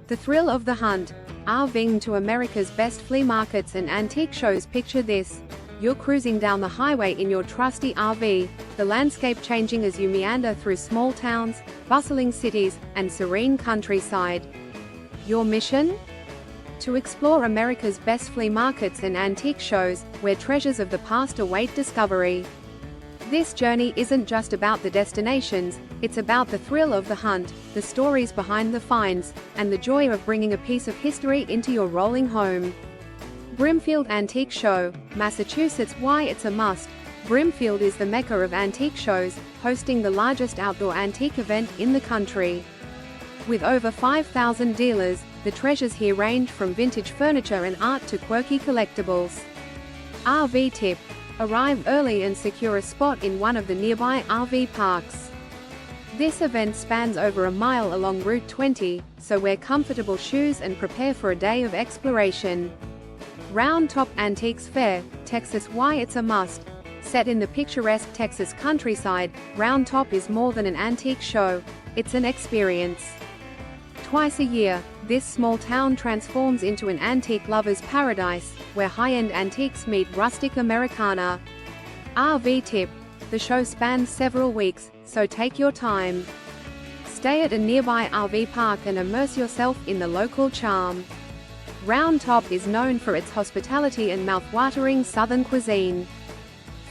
The thrill of the hunt. RV'ing to America's best flea markets and antique shows. Picture this. You're cruising down the highway in your trusty RV, the landscape changing as you meander through small towns, bustling cities, and serene countryside. Your mission? To explore America's best flea markets and antique shows, where treasures of the past await discovery. This journey isn't just about the destinations, it's about the thrill of the hunt, the stories behind the finds, and the joy of bringing a piece of history into your rolling home. Brimfield Antique Show, Massachusetts. Why it's a must. Brimfield is the mecca of antique shows, hosting the largest outdoor antique event in the country. With over 5,000 dealers, the treasures here range from vintage furniture and art to quirky collectibles. RV tip. Arrive early and secure a spot in one of the nearby RV parks. This event spans over a mile along Route 20, so wear comfortable shoes and prepare for a day of exploration. Round Top Antiques Fair, Texas. Why it's a must. Set in the picturesque Texas countryside, Round Top is more than an antique show, it's an experience. Twice a year, this small town transforms into an antique lover's paradise, where high-end antiques meet rustic Americana. RV tip. The show spans several weeks, so take your time. Stay at a nearby RV park and immerse yourself in the local charm. Round Top is known for its hospitality and mouth-watering Southern cuisine.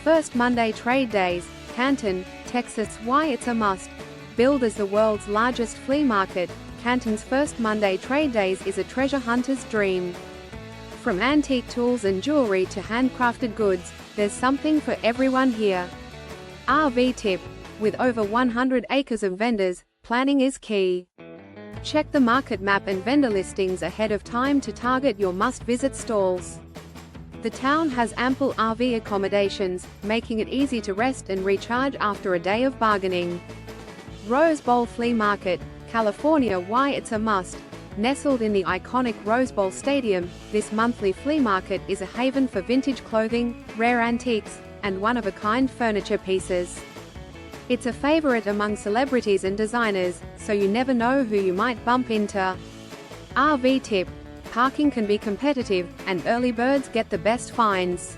First Monday Trade Days, Canton, Texas. Why it's a must. Billed as the world's largest flea market, Canton's First Monday Trade Days is a treasure hunter's dream. From antique tools and jewelry to handcrafted goods, there's something for everyone here. RV tip. With over 100 acres of vendors, planning is key. Check the market map and vendor listings ahead of time to target your must-visit stalls. The town has ample RV accommodations, making it easy to rest and recharge after a day of bargaining. Rose Bowl Flea Market, California. Why it's a must. Nestled in the iconic Rose Bowl Stadium, this monthly flea market is a haven for vintage clothing, rare antiques, and one-of-a-kind furniture pieces. It's a favorite among celebrities and designers, so you never know who you might bump into. RV tip. Parking can be competitive, and early birds get the best finds.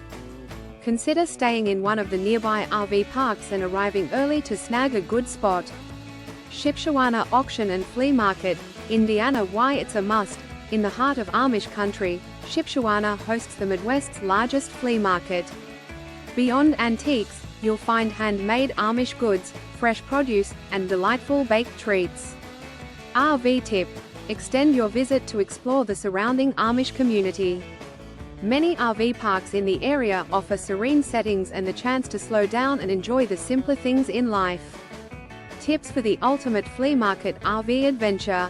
Consider staying in one of the nearby RV parks and arriving early to snag a good spot. Shipshewana Auction and Flea Market, Indiana. Why it's a must. In the heart of Amish country, Shipshewana hosts the Midwest's largest flea market. Beyond antiques, you'll find handmade Amish goods, fresh produce, and delightful baked treats. RV tip. Extend your visit to explore the surrounding Amish community. Many RV parks in the area offer serene settings and the chance to slow down and enjoy the simpler things in life. Tips for the ultimate flea market RV adventure.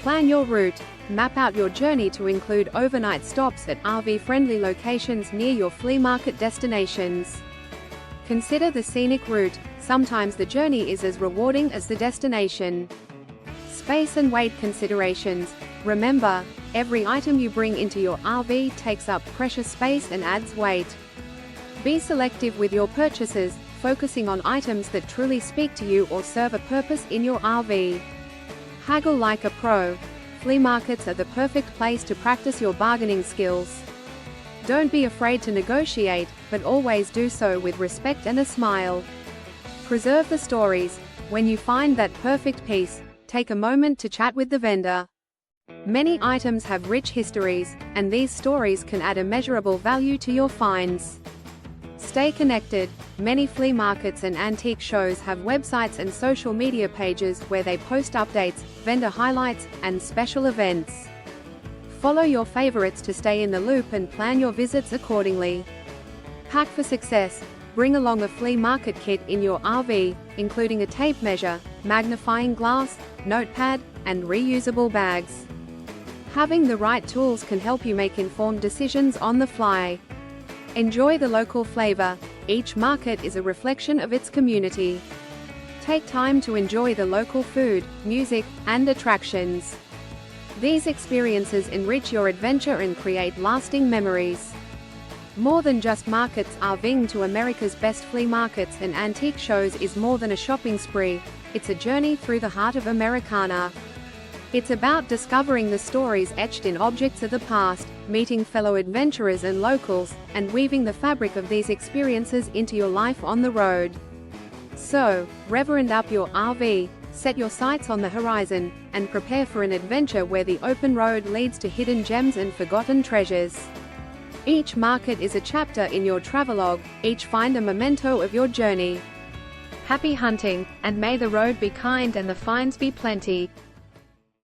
Plan your route. Map out your journey to include overnight stops at RV-friendly locations near your flea market destinations. Consider the scenic route. Sometimes the journey is as rewarding as the destination. Space and weight considerations. Remember, every item you bring into your RV takes up precious space and adds weight. Be selective with your purchases, focusing on items that truly speak to you or serve a purpose in your RV. Haggle like a pro. Flea markets are the perfect place to practice your bargaining skills. Don't be afraid to negotiate, but always do so with respect and a smile. Preserve the stories. When you find that perfect piece, take a moment to chat with the vendor. Many items have rich histories, and these stories can add immeasurable value to your finds. Stay connected. Many flea markets and antique shows have websites and social media pages where they post updates, vendor highlights, and special events. Follow your favorites to stay in the loop and plan your visits accordingly. Pack for success. Bring along a flea market kit in your RV, including a tape measure, magnifying glass, notepad, and reusable bags. Having the right tools can help you make informed decisions on the fly. Enjoy the local flavor. Each market is a reflection of its community. Take time to enjoy the local food, music, and attractions. These experiences enrich your adventure and create lasting memories. More than just markets, RV'ing to America's best flea markets and antique shows is more than a shopping spree, it's a journey through the heart of Americana. It's about discovering the stories etched in objects of the past, meeting fellow adventurers and locals, and weaving the fabric of these experiences into your life on the road. So, reverend up your RV, set your sights on the horizon, and prepare for an adventure where the open road leads to hidden gems and forgotten treasures. Each market is a chapter in your travelogue, each find a memento of your journey. Happy hunting, and may the road be kind and the finds be plenty.